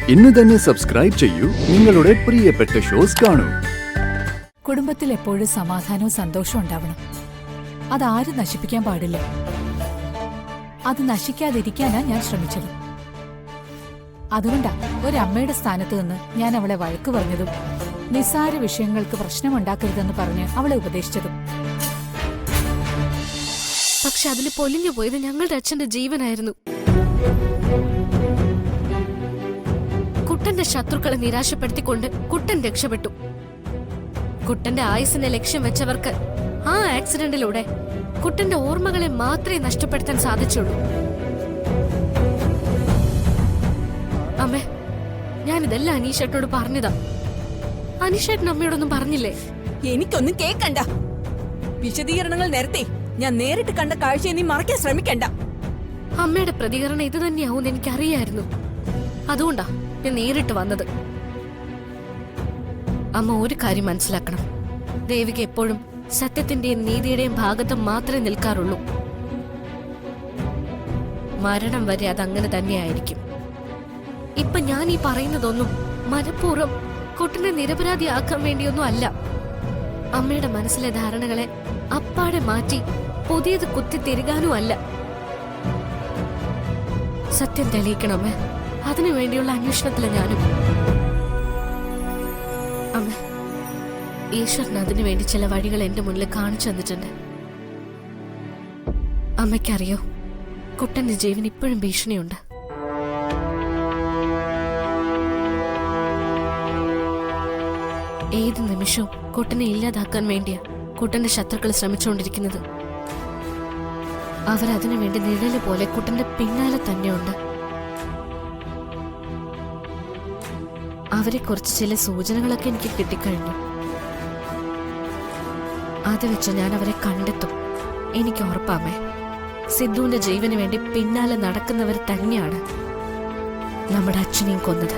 ഇന്ന് തന്നെ സബ്സ്ക്രൈബ് ചെയ്യൂ നിങ്ങളുടെ പ്രിയപ്പെട്ട ഷോസ് കാണൂ. കുടുംബത്തിൽ എപ്പോഴും സമാധാനവും സന്തോഷവും ഉണ്ടാവണം. അതാരും നശിപ്പിക്കാൻ പാടില്ല. അത് നശിക്കാതിരിക്കാനാ ഞാൻ ശ്രമിച്ചത്. അതുകൊണ്ടാ ഒരമ്മയുടെ സ്ഥാനത്ത് നിന്ന് ഞാൻ അവളെ വഴക്കു പറഞ്ഞതും നിസ്സാര വിഷയങ്ങൾക്ക് പ്രശ്നമുണ്ടാക്കരുതെന്ന് പറഞ്ഞ് അവളെ ഉപദേശിച്ചതും. പക്ഷെ അതിൽ പൊലിഞ്ഞു പോയത് ഞങ്ങളുടെ അച്ഛന്റെ ജീവനായിരുന്നു. കുട്ടന്റെ ശത്രുക്കളെ നിരാശപ്പെടുത്തിക്കൊണ്ട് കുട്ടൻ രക്ഷപ്പെട്ടു. കുട്ടന്റെ ആയുസിനെ ലക്ഷ്യം വെച്ചവർക്ക് ആ ആക്സിഡന്റിലൂടെ കുട്ടന്റെ ഓർമ്മകളെ മാത്രമേ നഷ്ടപ്പെടുത്താൻ സാധിച്ചുള്ളൂ. അമ്മേ, ഞാനിതെല്ലാം അനീഷേട്ടനോട് പറഞ്ഞതാ. അനീഷേട്ടൻ അമ്മയോടൊന്നും പറഞ്ഞില്ലേ? എനിക്കൊന്നും കേക്കണ്ട. വിശദീകരണങ്ങൾ നേരത്തെ ഞാൻ നേരിട്ട് കണ്ട കാഴ്ചയെ നീ മറക്കാൻ ശ്രമിക്കണ്ട. അമ്മയുടെ പ്രതികരണം ഇത് തന്നെയാവും എനിക്കറിയായിരുന്നു. അതുകൊണ്ടാ ഞാൻ നേരിട്ട് വന്നത്. അമ്മ ഒരു കാര്യം മനസ്സിലാക്കണം. ദേവിക എപ്പോഴും സത്യത്തിന്റെയും നീതിയുടെയും ഭാഗത്ത് മാത്രമേ നിൽക്കാറുള്ളൂ. മരണം വരെ അതങ്ങനെ തന്നെയായിരിക്കും. ഇപ്പൊ ഞാൻ ഈ പറയുന്നതൊന്നും മനഃപൂർവ്വം കുട്ടനെ നിരപരാധിയാക്കാൻ വേണ്ടിയൊന്നും അല്ല. അമ്മയുടെ മനസ്സിലെ ധാരണകളെ അപ്പാടെ മാറ്റി പുതിയത് കുത്തിത്തിരികാനും അല്ല. സത്യം തെളിയിക്കണമേ, അതിനു വേണ്ടിയുള്ള അന്വേഷണത്തില ഞാനും. അമ്മ, ഈശ്വരൻ അതിനു വേണ്ടി ചില വഴികൾ എന്റെ മുന്നിൽ കാണിച്ചു തന്നിട്ടുണ്ട്. അമ്മയ്ക്കറിയോ, കുട്ടന്റെ ജീവൻ ഇപ്പോഴും ഭീഷണിയുണ്ട്. ഏത് നിമിഷവും കുട്ടനെ ഇല്ലാതാക്കാൻ വേണ്ടിയാ കുട്ടന്റെ ശത്രുക്കൾ ശ്രമിച്ചുകൊണ്ടിരിക്കുന്നത്. അവരതിനു വേണ്ടി നിഴല് പോലെ കുട്ടന്റെ പിന്നാലെ തന്നെയുണ്ട്. അവരെ കുറിച്ച് ചില സൂചനകളൊക്കെ എനിക്ക് കിട്ടിക്കഴിഞ്ഞു. അത് വെച്ച് ഞാൻ അവരെ കണ്ടെത്തും. എനിക്ക് ഉറപ്പാമേ, സിദ്ധുവിന്റെ ജീവന് വേണ്ടി പിന്നാലെ നടക്കുന്നവർ തന്നെയാണ് നമ്മുടെ അച്ഛനെയും കൊന്നത്.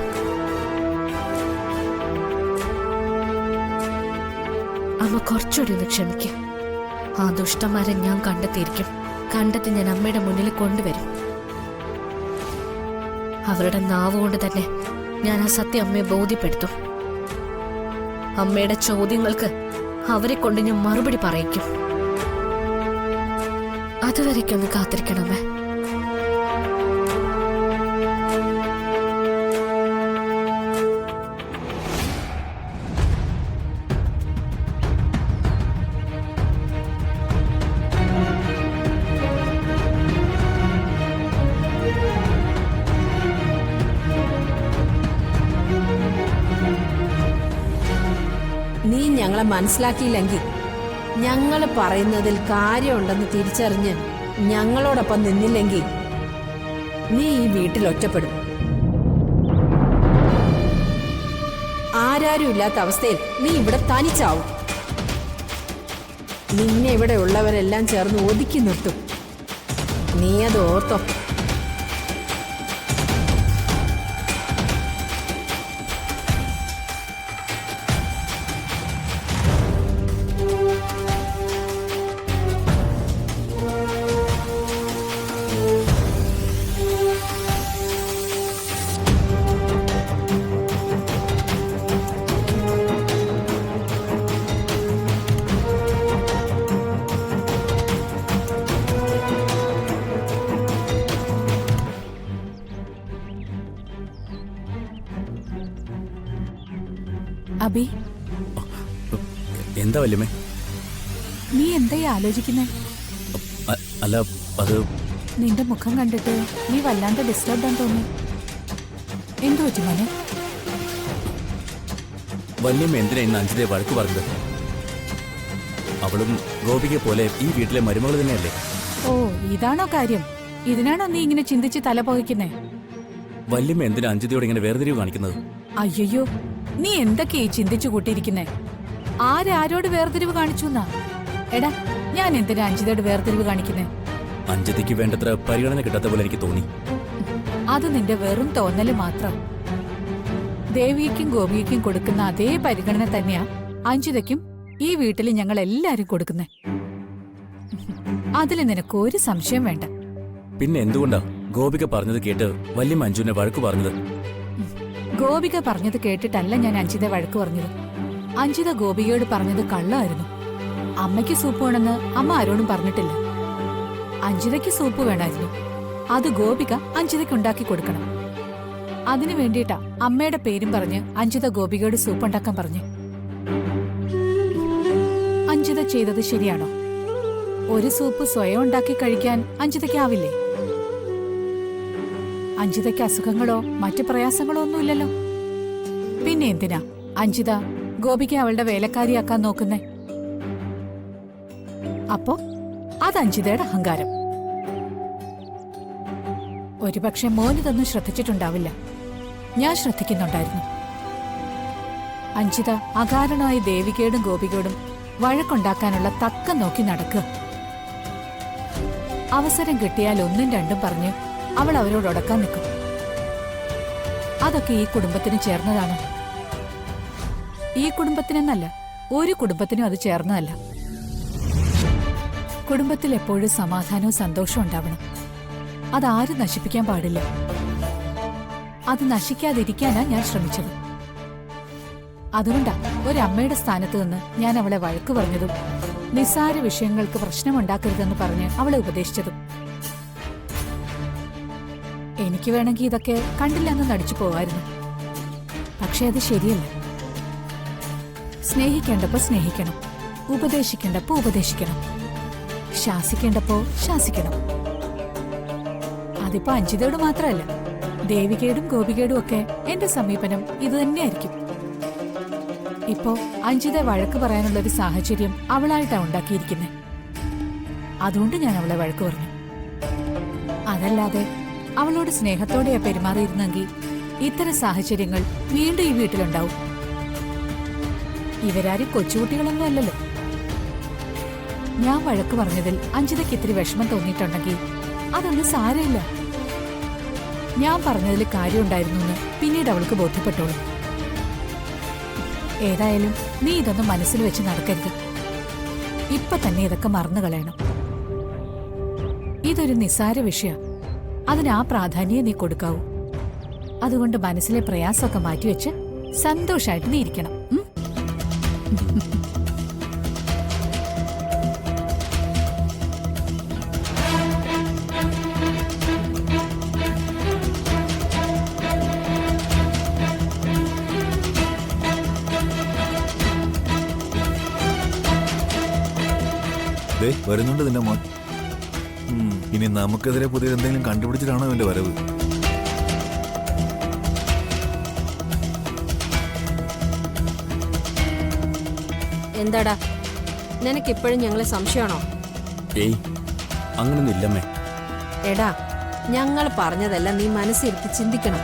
അമ്മ കുറച്ചുകൂടി ഒന്ന് ക്ഷമിക്കും. ആ ദുഷ്ടന്മാരെ ഞാൻ കണ്ടെത്തിയിരിക്കും. കണ്ടെത്തി ഞാൻ അമ്മയുടെ മുന്നിൽ കൊണ്ടുവരും. അവരുടെ നാവുകൊണ്ട് തന്നെ ഞാൻ ആ സത്യം അമ്മയെ ബോധ്യപ്പെടുത്തും. അമ്മയുടെ ചോദ്യങ്ങൾക്ക് അവരെ കൊണ്ട് ഞാൻ മറുപടി പറയിക്കും. അതുവരേക്കൊന്ന് കാത്തിരിക്കണമേ. നീ ഞങ്ങളെ മനസ്സിലാക്കിയില്ലെങ്കിൽ, ഞങ്ങൾ പറയുന്നതിൽ കാര്യമുണ്ടെന്ന് തിരിച്ചറിഞ്ഞ് ഞങ്ങളോടൊപ്പം നിന്നില്ലെങ്കിൽ നീ ഈ വീട്ടിൽ ഒറ്റപ്പെടും. ആരാരും ഇല്ലാത്ത അവസ്ഥയിൽ നീ ഇവിടെ തനിച്ചാവും. നിന്നെ ഇവിടെ ഉള്ളവരെല്ലാം ചേർന്ന് ഒതുക്കി നിർത്തും. നീ അത് ഓർത്തോ. അബി, എന്താ വല്യമ്മേ? നീ എന്തായി ആലോചിക്കുന്നേ? അല്ല, അത് നിന്റെ മുഖം കണ്ടിട്ട് നീ വല്ലാണ്ട് ഡിസ്റ്റർബ് ആണെന്ന് തോന്നി. എന്തു പറ്റി മോനെ? വല്യമ്മ എന്തിനാ ഇന്ന് അഞ്ജിതയെ വഴക്ക് പറഞ്ഞത്? അവളും ഗോപികയെ പോലെ ഈ വീട്ടിലെ മരുമകൾ തന്നെയല്ലേ? ഓ, ഇതാണോ കാര്യം? ഇതിനാണോ നീ ഇങ്ങനെ ചിന്തിച്ച് തല പുകയ്ക്കുന്നേ? വല്യമ്മ എന്തിനാ അഞ്ജിതയോട് ഇങ്ങനെ വേർതിരിവ് കാണിക്കുന്നത്? അയ്യോ, നീ എന്തൊക്കെയായി ചിന്തിച്ചു കൂട്ടിയിരിക്കുന്നേ? ആരോട് വേർതിരിവ് കാണിച്ചു എന്നാ? എടാ, ഞാൻ എന്തിനാ അഞ്ജിതയോട് വേർതിരിവ് കാണിക്കുന്നേ? അഞ്ജിതയ്ക്ക് വേണ്ടത്ര പരിഗണന കിട്ടാത്ത പോലെ എനിക്ക് തോന്നി. അത് നിന്റെ വെറും തോന്നല് മാത്രം. ദേവിക്കും ഗോപിക്കും കൊടുക്കുന്ന അതേ പരിഗണന തന്നെയാ അഞ്ജിതയ്ക്കും ഈ വീട്ടിൽ ഞങ്ങൾ എല്ലാരും കൊടുക്കുന്നേ. അതിൽ നിനക്ക് ഒരു സംശയം വേണ്ട. പിന്നെ എന്തുകൊണ്ടാ ഗോപിക പറഞ്ഞത് കേട്ട് വല്യമ്മ അഞ്ജുവിനെ വഴക്കു പറഞ്ഞത്? ഗോപിക പറഞ്ഞത് കേട്ടിട്ടല്ല ഞാൻ അഞ്ജിത വഴക്ക് പറഞ്ഞത്. അഞ്ജിത ഗോപികയോട് പറഞ്ഞത് കള്ളായിരുന്നു. അമ്മയ്ക്ക് സൂപ്പ് വേണമെന്ന് അമ്മ ആരോടും പറഞ്ഞിട്ടില്ല. അഞ്ജിതയ്ക്ക് സൂപ്പ് വേണമായിരുന്നു. അത് ഗോപിക അഞ്ജിതയ്ക്ക് ഉണ്ടാക്കി കൊടുക്കണം. അതിനു വേണ്ടിയിട്ടാ അമ്മയുടെ പേരും പറഞ്ഞ് അഞ്ജിത ഗോപികയോട് സൂപ്പ് ഉണ്ടാക്കാൻ പറഞ്ഞു. അഞ്ജിത ചെയ്തത് ശരിയാണോ? ഒരു സൂപ്പ് സ്വയം ഉണ്ടാക്കി കഴിക്കാൻ അഞ്ജിതയ്ക്കാവില്ലേ? അഞ്ജിതയ്ക്ക് അസുഖങ്ങളോ മറ്റു പ്രയാസങ്ങളോ ഒന്നുമില്ലല്ലോ. പിന്നെ എന്തിനാ അഞ്ജിത ഗോപിക അവളുടെ വേലക്കാരിയാക്കാൻ നോക്കുന്നേ? അപ്പോ അത് അഞ്ജിതയുടെ അഹങ്കാരം. ഒരുപക്ഷെ മോനിതൊന്നും ശ്രദ്ധിച്ചിട്ടുണ്ടാവില്ല. ഞാൻ ശ്രദ്ധിക്കുന്നുണ്ടായിരുന്നു. അഞ്ജിത അകാരണമായി ദേവികയോടും ഗോപികയോടും വഴക്കുണ്ടാക്കാനുള്ള തക്കം നോക്കി നടക്കുക. അവസരം കിട്ടിയാൽ ഒന്നും രണ്ടും പറഞ്ഞ് അവൾ അവരോട് ഉടക്കാൻ നിൽക്കും. അതൊക്കെ ഈ കുടുംബത്തിന് ചേർന്നതാണ്. ഈ കുടുംബത്തിനെന്നല്ല, ഒരു കുടുംബത്തിനും അത് ചേർന്നതല്ല. കുടുംബത്തിൽ എപ്പോഴും സമാധാനവും സന്തോഷവും ഉണ്ടാവണം. അതാരും നശിപ്പിക്കാൻ പാടില്ല. അത് നശിക്കാതിരിക്കാനാ ഞാൻ ശ്രമിച്ചത്. അതുകൊണ്ടാ ഒരമ്മയുടെ സ്ഥാനത്ത് നിന്ന് ഞാൻ അവളെ വഴക്ക് പറഞ്ഞതും നിസ്സാര വിഷയങ്ങൾക്ക് പ്രശ്നമുണ്ടാക്കരുതെന്ന് പറഞ്ഞ് അവളെ ഉപദേശിച്ചതും. എനിക്ക് വേണമെങ്കിൽ ഇതൊക്കെ കണ്ടില്ലെന്ന് നടിച്ചു പോവായിരുന്നു. പക്ഷെ അത് ശരിയല്ല. സ്നേഹിക്കേണ്ടപ്പോ സ്നേഹിക്കണം, ഉപദേശിക്കേണ്ടപ്പോ ഉപദേശിക്കണം, ശാസിക്കേണ്ടപ്പോ ശാസിക്കണം. അതിപ്പോ അഞ്ജിതയോട് മാത്രമല്ല, ദേവികയോടും ഗോപികയോടും ഒക്കെ എന്റെ സമീപനം ഇതുതന്നെയായിരിക്കും. ഇപ്പോ അഞ്ജിത വഴക്ക് പറയാനുള്ള ഒരു സാഹചര്യം അവളായിട്ടാ ഉണ്ടാക്കിയിരിക്കുന്നത്. അതുകൊണ്ട് ഞാൻ അവളെ വഴക്ക് പറഞ്ഞു. അതല്ലാതെ അവളോട് സ്നേഹത്തോടെയാ പെരുമാറിയിരുന്നെങ്കിൽ ഇത്തരം സാഹചര്യങ്ങൾ വീണ്ടും ഈ വീട്ടിലുണ്ടാവും. ഇവരാരും കൊച്ചുകുട്ടികളൊന്നും അല്ലല്ലോ. ഞാൻ വഴക്ക് പറഞ്ഞതിൽ അഞ്ജിതയ്ക്ക് ഇത്തിരി വിഷമം തോന്നിയിട്ടുണ്ടെങ്കിൽ അതൊന്നും സാരമില്ല. ഞാൻ പറഞ്ഞതിൽ കാര്യമുണ്ടായിരുന്നു എന്ന് പിന്നീട് അവൾക്ക് ബോധ്യപ്പെട്ടോളൂ. ഏതായാലും നീ ഇതൊന്നും മനസ്സിൽ വെച്ച് നടക്കരുത്. ഇപ്പൊ തന്നെ ഇതൊക്കെ മറന്നു കളയണം. ഇതൊരു നിസ്സാര വിഷയം. അതിന് ആ പ്രാധാന്യം നീ കൊടുക്കാവൂ. അതുകൊണ്ട് മനസ്സിലെ പ്രയാസമൊക്കെ മാറ്റിവെച്ച് സന്തോഷായിട്ട് നീ ഇരിക്കണം. വരുന്നുണ്ട് നിന്റെ മോൻ. ഇനി നമുക്കെതിരെ പുതിയ എന്തെങ്കിലും കണ്ടുപിടിച്ചിട്ടാണോ ഇവന്റെ വരവ്? എന്താടാ, നിനക്കിപ്പോഴും ഞങ്ങളെ സംശയമാണോ? ഏയ്, അങ്ങനൊന്നും ഇല്ലമ്മേ. എടാ, ഞങ്ങൾ പറഞ്ഞതെല്ലാം നീ മനസ്സിരുത്തി ചിന്തിക്കണം.